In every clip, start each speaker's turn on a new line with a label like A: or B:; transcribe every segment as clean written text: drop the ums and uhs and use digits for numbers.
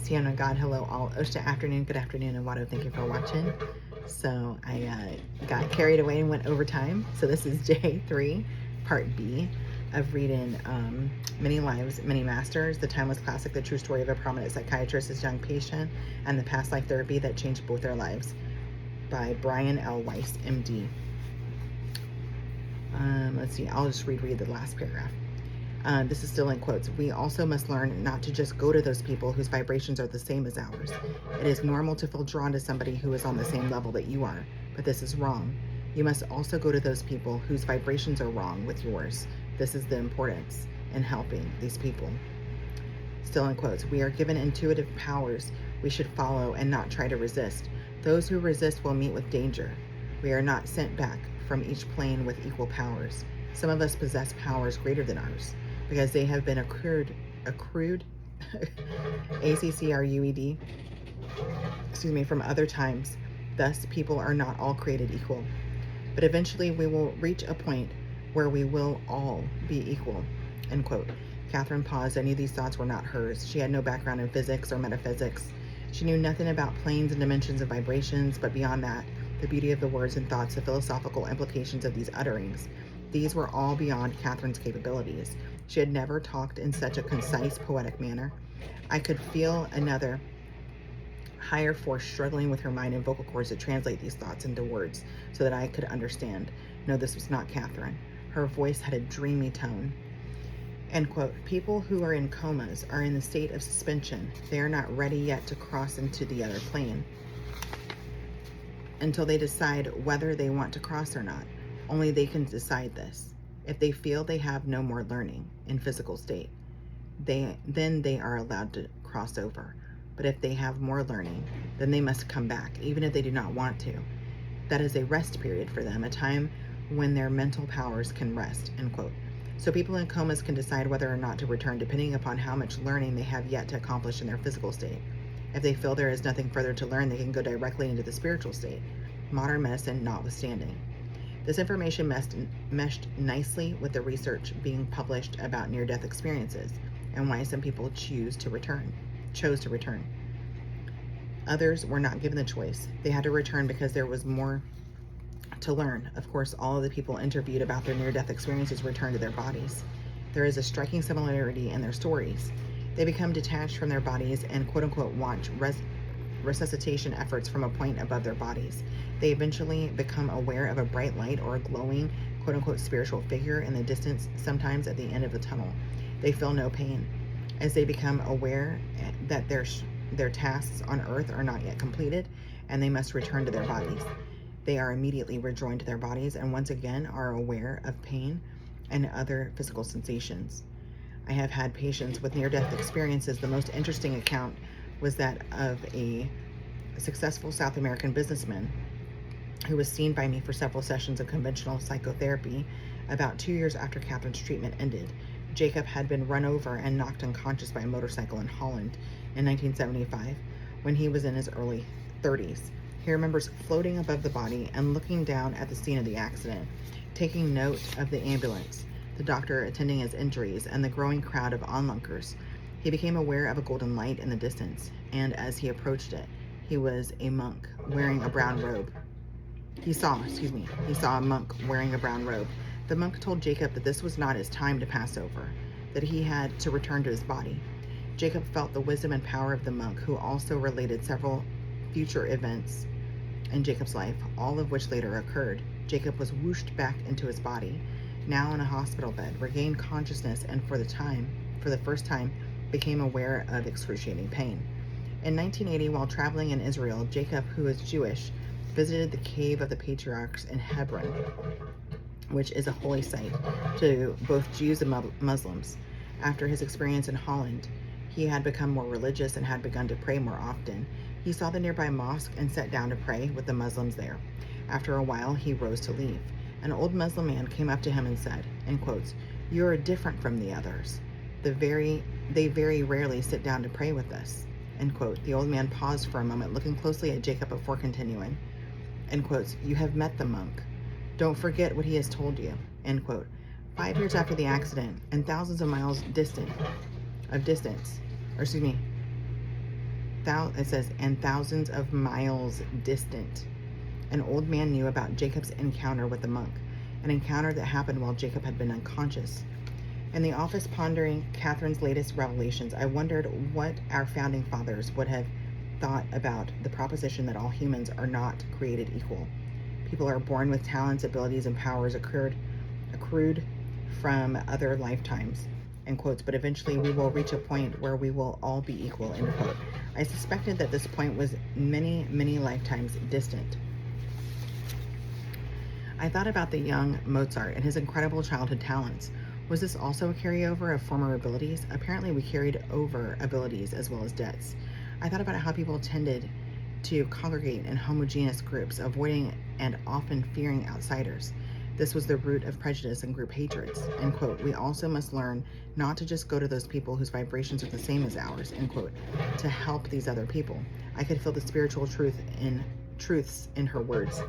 A: Sienna God, hello all. Oshta afternoon, good afternoon, and Wado, thank you for watching. So I got carried away and went overtime. So this is day 3, part B of reading Many Lives, Many Masters, The Timeless Classic, The True Story of a Prominent Psychiatrist's Young Patient, and the Past Life Therapy That Changed Both Their Lives by Brian L. Weiss, MD. Let's see, I'll just read the last paragraph. This is still in quotes. We also must learn not to just go to those people whose vibrations are the same as ours. It is normal to feel drawn to somebody who is on the same level that you are, but this is wrong. You must also go to those people whose vibrations are wrong with yours. This is the importance in helping these people. Still in quotes. We are given intuitive powers we should follow and not try to resist. Those who resist will meet with danger. We are not sent back from each plane with equal powers. Some of us possess powers greater than ours, because they have been accrued, A-C-C-R-U-E-D, from other times. Thus, people are not all created equal. But eventually we will reach a point where we will all be equal, end quote. Catherine paused. Any of these thoughts were not hers. She had no background in physics or metaphysics. She knew nothing about planes and dimensions and vibrations, but beyond that, the beauty of the words and thoughts, the philosophical implications of these utterings, these were all beyond Catherine's capabilities. She had never talked in such a concise, poetic manner. I could feel another higher force struggling with her mind and vocal cords to translate these thoughts into words so that I could understand. No, this was not Catherine. Her voice had a dreamy tone. End quote. People who are in comas are in the state of suspension. They are not ready yet to cross into the other plane until they decide whether they want to cross or not. Only they can decide this. If they feel they have no more learning in physical state, then they are allowed to cross over. But if they have more learning, then they must come back, even if they do not want to. That is a rest period for them, a time when their mental powers can rest, end quote. So people in comas can decide whether or not to return depending upon how much learning they have yet to accomplish in their physical state. If they feel there is nothing further to learn, they can go directly into the spiritual state, modern medicine notwithstanding. This information meshed nicely with the research being published about near-death experiences and why some people chose to return. Others were not given the choice. They had to return because there was more to learn. Of course, all of the people interviewed about their near-death experiences returned to their bodies. There is a striking similarity in their stories. They become detached from their bodies and quote-unquote watch resuscitation efforts from a point above their bodies. They eventually become aware of a bright light or a glowing quote-unquote spiritual figure in the distance, sometimes at the end of the tunnel. They feel no pain. As they become aware that their tasks on earth are not yet completed and they must return to their bodies, they are immediately rejoined to their bodies and once again are aware of pain and other physical sensations. I have had patients with near-death experiences. The most interesting account was that of a successful South American businessman who was seen by me for several sessions of conventional psychotherapy. About 2 years after Catherine's treatment ended, Jacob had been run over and knocked unconscious by a motorcycle in Holland in 1975 when he was in his early 30s. He remembers floating above the body and looking down at the scene of the accident, taking note of the ambulance, the doctor attending his injuries, and the growing crowd of onlookers. He became aware of a golden light in the distance, and as he approached it, he was a monk wearing a brown robe. He saw a monk wearing a brown robe. The monk told Jacob that this was not his time to pass over, that he had to return to his body. Jacob felt the wisdom and power of the monk, who also related several future events in Jacob's life, all of which later occurred. Jacob was whooshed back into his body, now in a hospital bed, regained consciousness, and for the first time, became aware of excruciating pain. In 1980, while traveling in Israel, Jacob, who is Jewish, visited the Cave of the Patriarchs in Hebron, which is a holy site to both Jews and Muslims. After his experience in Holland, he had become more religious and had begun to pray more often. He saw the nearby mosque and sat down to pray with the Muslims there. After a while, he rose to leave. An old Muslim man came up to him and said, in quotes, "You are different from the others. They very rarely sit down to pray with us," end quote. The old man paused for a moment, looking closely at Jacob before continuing, end quotes, "You have met the monk. Don't forget what he has told you," end quote. 5 years after the accident and thousands of miles it says, and thousands of miles distant. An old man knew about Jacob's encounter with the monk, an encounter that happened while Jacob had been unconscious. In the office, pondering Catherine's latest revelations, I wondered what our founding fathers would have thought about the proposition that all humans are not created equal. People are born with talents, abilities, and powers accrued from other lifetimes, end quotes, but eventually we will reach a point where we will all be equal, end quote. I suspected that this point was many, many lifetimes distant. I thought about the young Mozart and his incredible childhood talents. Was this also a carryover of former abilities? Apparently we carried over abilities as well as debts. I thought about how people tended to congregate in homogeneous groups, avoiding and often fearing outsiders. This was the root of prejudice and group hatreds, end quote. We also must learn not to just go to those people whose vibrations are the same as ours, end quote, to help these other people. I could feel the spiritual truths in her words,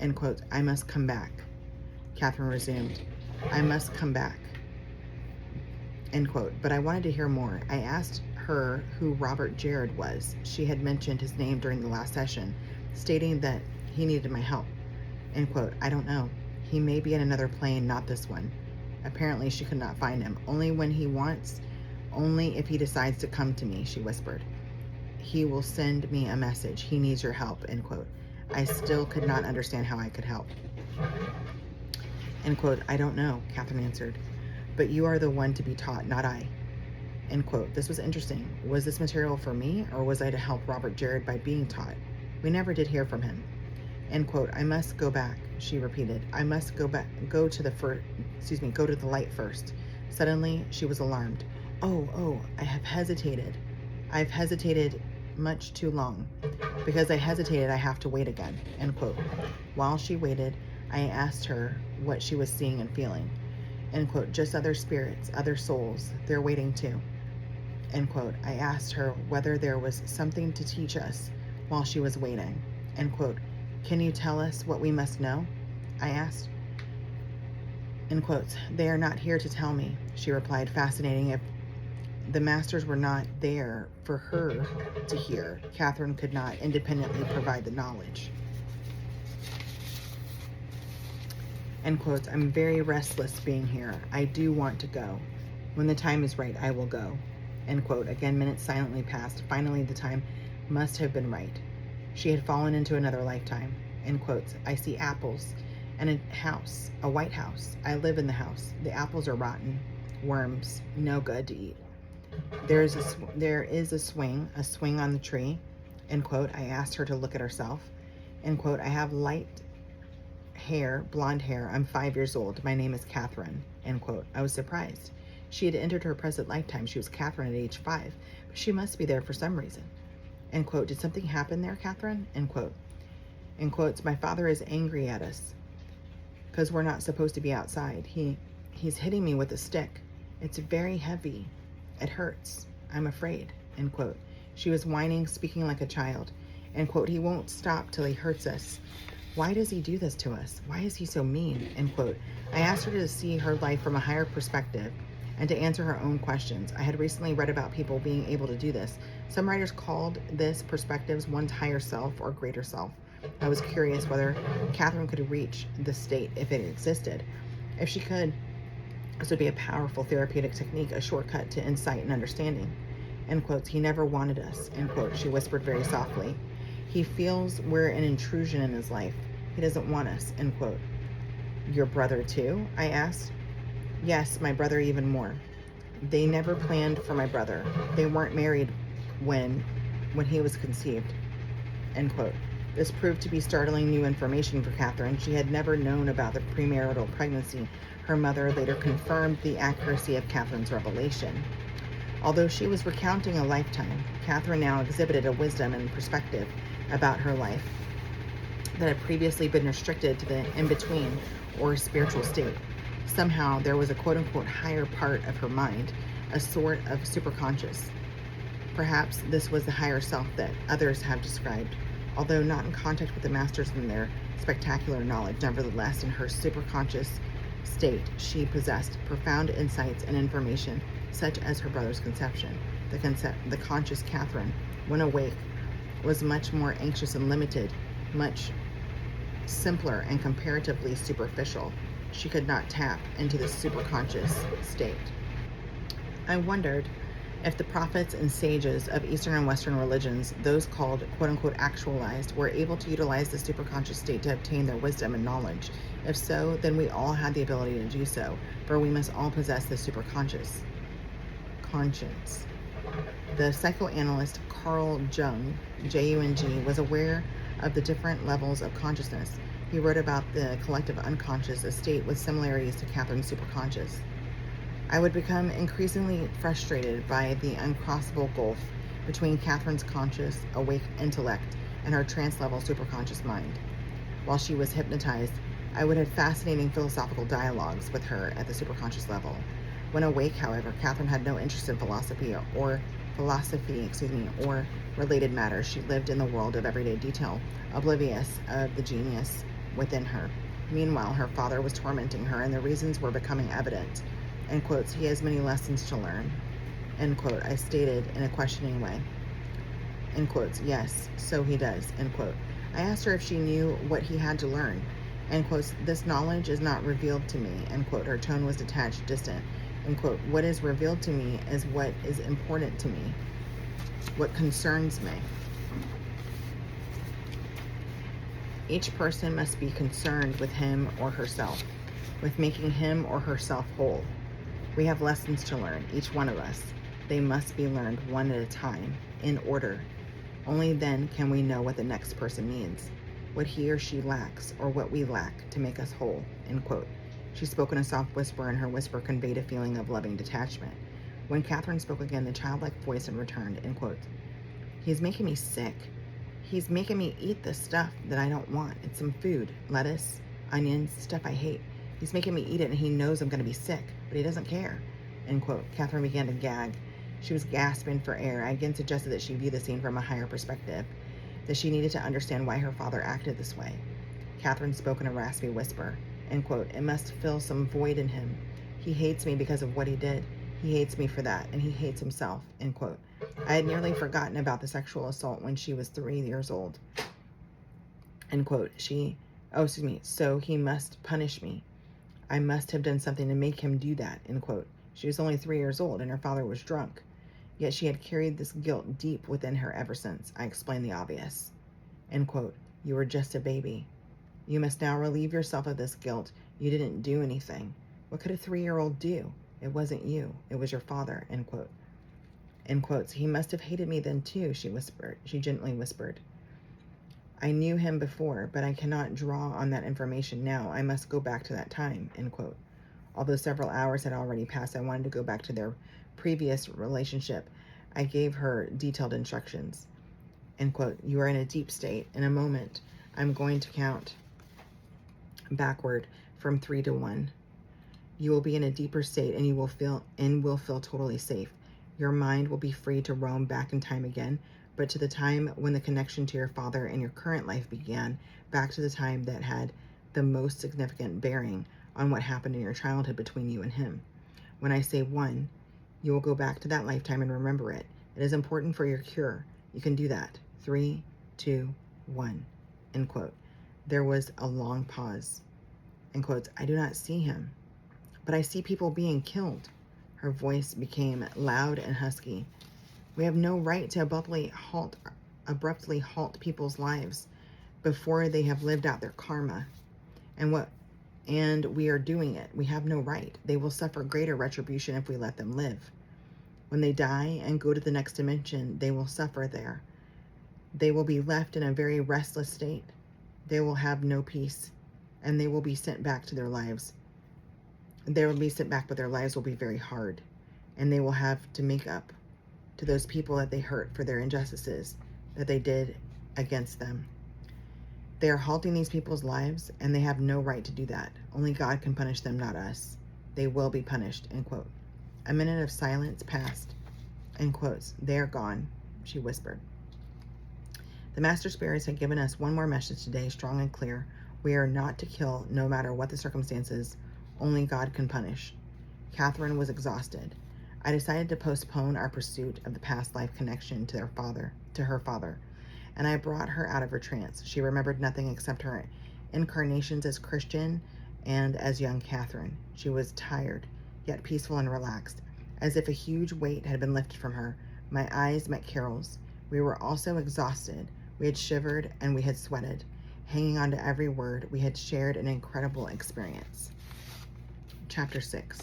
A: end quote. I must come back, Catherine resumed. I must come back, end quote. But I wanted to hear more. I asked her who Robert Jared was. She had mentioned his name during the last session, stating that he needed my help, end quote. I don't know. He may be in another plane, not this one. Apparently she could not find him. Only when he wants, only if he decides to come to me, she whispered. He will send me a message. He needs your help, end quote. I still could not understand how I could help, end quote. I don't know, Catherine answered. But you are the one to be taught, not I, end quote. This was interesting. Was this material for me, or was I to help Robert Jared by being taught? We never did hear from him, end quote. I must go back, she repeated. I must go to the light first. Suddenly she was alarmed. Oh, I've hesitated much too long. Because I hesitated, I have to wait again, end quote. While she waited, I asked her what she was seeing and feeling, end quote. Just other spirits, other souls, they're waiting too, end quote. I asked her whether there was something to teach us while she was waiting, end quote. Can you tell us what we must know? I asked, end quotes. They are not here to tell me, she replied, fascinating. If the masters were not there for her to hear, Catherine could not independently provide the knowledge, end quotes. I'm very restless being here. I do want to go. When the time is right, I will go, end quote. Again, minutes silently passed. Finally, the time must have been right. She had fallen into another lifetime, end quotes. I see apples and a house, a white house. I live in the house. The apples are rotten, worms, no good to eat. There is a swing on the tree, end quote. I asked her to look at herself, end quote. I have light hair, blonde hair. I'm 5 years old. My name is Catherine, end quote. I was surprised. She had entered her present lifetime. She was Catherine at age 5, but she must be there for some reason, end quote. Did something happen there, Catherine, end quote. In quotes, my father is angry at us because we're not supposed to be outside. He's hitting me with a stick. It's very heavy. It hurts. I'm afraid, end quote. She was whining, speaking like a child, end quote. He won't stop till he hurts us. Why does he do this to us? Why is he so mean, end quote. I asked her to see her life from a higher perspective and to answer her own questions. I had recently read about people being able to do this. Some writers called this perspectives one's higher self or greater self. I was curious whether Catherine could reach this state if it existed. If she could, this would be a powerful therapeutic technique, a shortcut to insight and understanding, end quotes. He never wanted us, end quote. She whispered very softly. He feels we're an intrusion in his life. He doesn't want us, end quote. Your brother too? I asked. Yes, my brother even more. They never planned for my brother. They weren't married when he was conceived, end quote. This proved to be startling new information for Catherine. She had never known about the premarital pregnancy. Her mother later confirmed the accuracy of Catherine's revelation. Although she was recounting a lifetime, Catherine now exhibited a wisdom and perspective about her life that had previously been restricted to the in-between or spiritual state. Somehow there was a quote-unquote higher part of her mind, a sort of superconscious. Perhaps this was the higher self that others have described. Although not in contact with the masters and their spectacular knowledge, nevertheless, in her superconscious state, she possessed profound insights and information, such as her brother's conception. The conscious Catherine, when awake, was much more anxious and limited, much simpler and comparatively superficial. She could not tap into the superconscious state. I wondered if the prophets and sages of Eastern and Western religions, those called quote-unquote actualized, were able to utilize the superconscious state to obtain their wisdom and knowledge. If so, then we all had the ability to do so, for we must all possess the superconscious conscience. The psychoanalyst Carl Jung, Jung, was aware of the different levels of consciousness. He wrote about the collective unconscious, a state with similarities to Catherine's superconscious. I would become increasingly frustrated by the uncrossable gulf between Catherine's conscious, awake intellect and her trance-level superconscious mind. While she was hypnotized, I would have fascinating philosophical dialogues with her at the superconscious level. When awake, however, Catherine had no interest in philosophy or related matters. She lived in the world of everyday detail, oblivious of the genius within her. Meanwhile, her father was tormenting her, and the reasons were becoming evident. End quotes, he has many lessons to learn. End quote, I stated in a questioning way. End quotes, yes, so he does. End quote. I asked her if she knew what he had to learn. End quotes, this knowledge is not revealed to me. End quote, her tone was detached, distant. End quote, what is revealed to me is what is important to me, what concerns me. Each person must be concerned with him or herself, with making him or herself whole. We have lessons to learn, each one of us. They must be learned one at a time, in order. Only then can we know what the next person needs, what he or she lacks, or what we lack to make us whole. End quote. She spoke in a soft whisper, and her whisper conveyed a feeling of loving detachment. When Catherine spoke again, the childlike voice had returned. End quote. He's making me sick. He's making me eat the stuff that I don't want. It's some food, lettuce, onions, stuff I hate. He's making me eat it, and he knows I'm going to be sick, but he doesn't care. End quote. Catherine began to gag. She was gasping for air. I again suggested that she view the scene from a higher perspective, that she needed to understand why her father acted this way. Catherine spoke in a raspy whisper. End quote. It must fill some void in him. He hates me because of what he did. He hates me for that, and he hates himself. End quote. I had nearly forgotten about the sexual assault when she was 3 years old. End quote. So he must punish me. I must have done something to make him do that. End quote. She was only 3 years old, and her father was drunk. Yet she had carried this guilt deep within her ever since. I explained the obvious. End quote. You were just a baby. You must now relieve yourself of this guilt. You didn't do anything. What could a 3-year-old do? It wasn't you. It was your father. End quote. End quotes. He must have hated me then too, she whispered. She gently whispered. I knew him before, but I cannot draw on that information now. I must go back to that time. End quote. Although several hours had already passed, I wanted to go back to their previous relationship. I gave her detailed instructions. End quote. You are in a deep state. In a moment, I'm going to count backward from 3 to 1. You will be in a deeper state, and you will feel totally safe. Your mind will be free to roam back in time again, but to the time when the connection to your father and your current life began, back to the time that had the most significant bearing on what happened in your childhood between you and him. When I say 1, you will go back to that lifetime and remember it. It is important for your cure. You can do that. 3, 2, 1. End quote. There was a long pause. End quotes. I do not see him, but I see people being killed. Her voice became loud and husky. We have no right to abruptly halt people's lives before they have lived out their karma. And we are doing it. We have no right. They will suffer greater retribution if we let them live. When they die and go to the next dimension, they will suffer there. They will be left in a very restless state. They will have no peace, and they will be sent back to their lives. They will be sent back, but their lives will be very hard, and they will have to make up to those people that they hurt for their injustices that they did against them. They are halting these people's lives, and they have no right to do that. Only God can punish them, not us. They will be punished. End quote. A minute of silence passed. End quotes. They are gone, she whispered. The Master Spirits had given us one more message today, strong and clear. We are not to kill, no matter what the circumstances. Only God can punish. Catherine was exhausted. I decided to postpone our pursuit of the past life connection to her father, and I brought her out of her trance. She remembered nothing except her incarnations as Christian and as young Catherine. She was tired, yet peaceful and relaxed, as if a huge weight had been lifted from her. My eyes met Carol's. We were also exhausted. We had shivered and we had sweated. Hanging on to every word, we had shared an incredible experience. Chapter 6.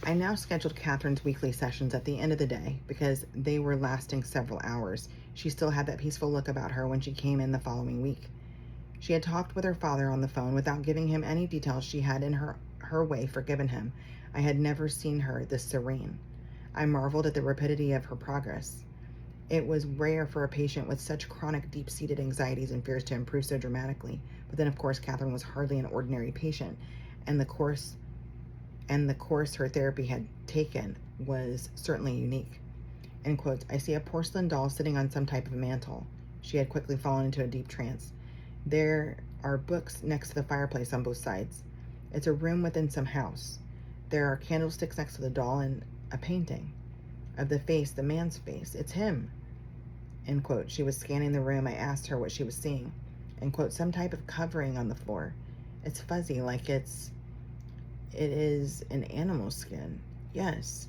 A: I now scheduled Catherine's weekly sessions at the end of the day because they were lasting several hours. She still had that peaceful look about her when she came in the following week. She had talked with her father on the phone without giving him any details. She had in her way forgiven him. I had never seen her this serene. I marveled at the rapidity of her progress. It was rare for a patient with such chronic, deep-seated anxieties and fears to improve so dramatically. But then, of course, Catherine was hardly an ordinary patient, and the course her therapy had taken was certainly unique. In quotes, I see a porcelain doll sitting on some type of mantle. She had quickly fallen into a deep trance. There are books next to the fireplace on both sides. It's a room within some house. There are candlesticks next to the doll and a painting of the face, the man's face. It's him. End quote. She was scanning the room. I asked her what she was seeing. End quote. Some type of covering on the floor. It's fuzzy, like it is an animal skin. Yes,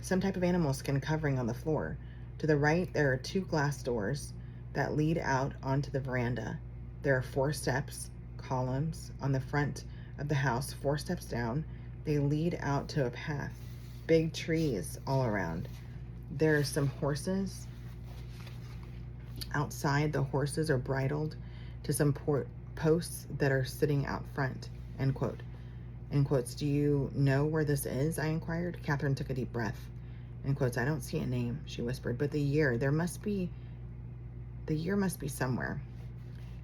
A: some type of animal skin covering on the floor. To the right, there are 2 glass doors that lead out onto the veranda. There are 4 steps, columns on the front of the house, 4 steps down. They lead out to a path. Big trees all around. There are some horses outside. The horses are bridled to some posts that are sitting out front. End quote. In quotes, do you know where this is? I inquired. Catherine took a deep breath. In quotes, I don't see a name, she whispered, but the year must be somewhere.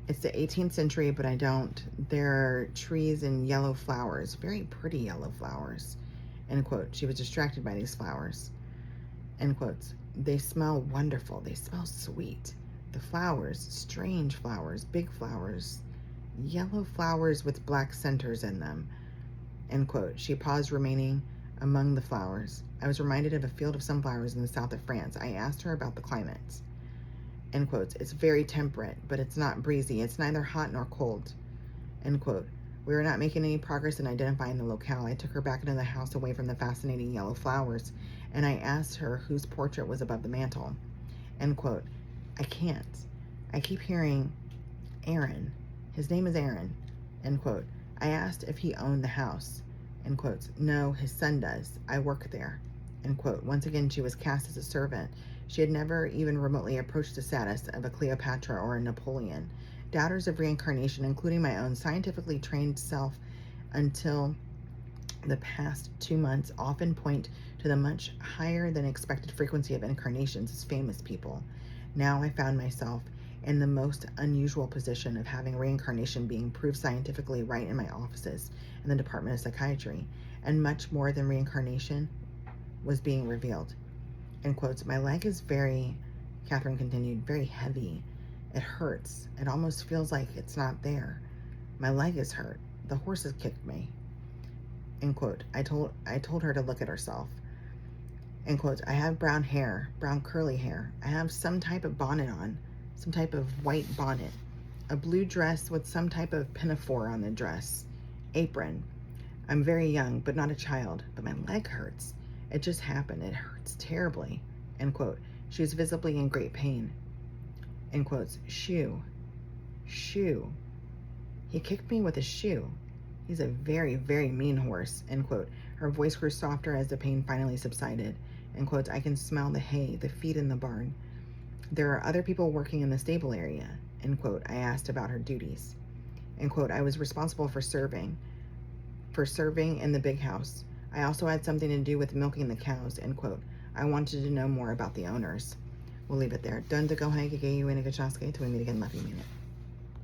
A: It's the 18th century, but I don't. There are trees and yellow flowers, very pretty yellow flowers. End quote. She was distracted by these flowers. End quotes. They smell wonderful. They smell sweet. The flowers, strange flowers, big flowers, yellow flowers with black centers in them. End quote. She paused, remaining among the flowers. I was reminded of a field of sunflowers in the south of France. I asked her about the climate. End quotes. It's very temperate, but it's not breezy. It's neither hot nor cold. End quote. We were not making any progress in identifying the locale. I took her back into the house away from the fascinating yellow flowers, and I asked her whose portrait was above the mantle. End quote. I can't. I keep hearing Aaron. His name is Aaron. End quote. I asked if he owned the house. End quotes. No, his son does. I work there. End quote. Once again, she was cast as a servant. She had never even remotely approached the status of a Cleopatra or a Napoleon. Doubters of reincarnation, including my own scientifically trained self until the past 2 months, often point to the much higher than expected frequency of incarnations as famous people. Now I found myself in the most unusual position of having reincarnation being proved scientifically right in my offices in the Department of Psychiatry, and much more than reincarnation was being revealed. In quotes, my leg is Catherine continued, very heavy. It hurts. It almost feels like it's not there. My leg is hurt. The horses kicked me. End quote. I told her to look at herself. End quote. I have brown hair, brown curly hair. I have some type of bonnet on, some type of white bonnet. A blue dress with some type of pinafore on the dress. Apron. I'm very young, but not a child. But my leg hurts. It just happened. It hurts terribly. End quote. She was visibly in great pain. End quotes. Shoe. He kicked me with a shoe. He's a very, very mean horse. End quote. Her voice grew softer as the pain finally subsided. End quotes. I can smell the hay, the feed in the barn. There are other people working in the stable area. End quote. I asked about her duties. End quote. I was responsible for serving in the big house. I also had something to do with milking the cows. End quote. I wanted to know more about the owners. We'll leave it there. Done to go till we meet again. Love you, mean it.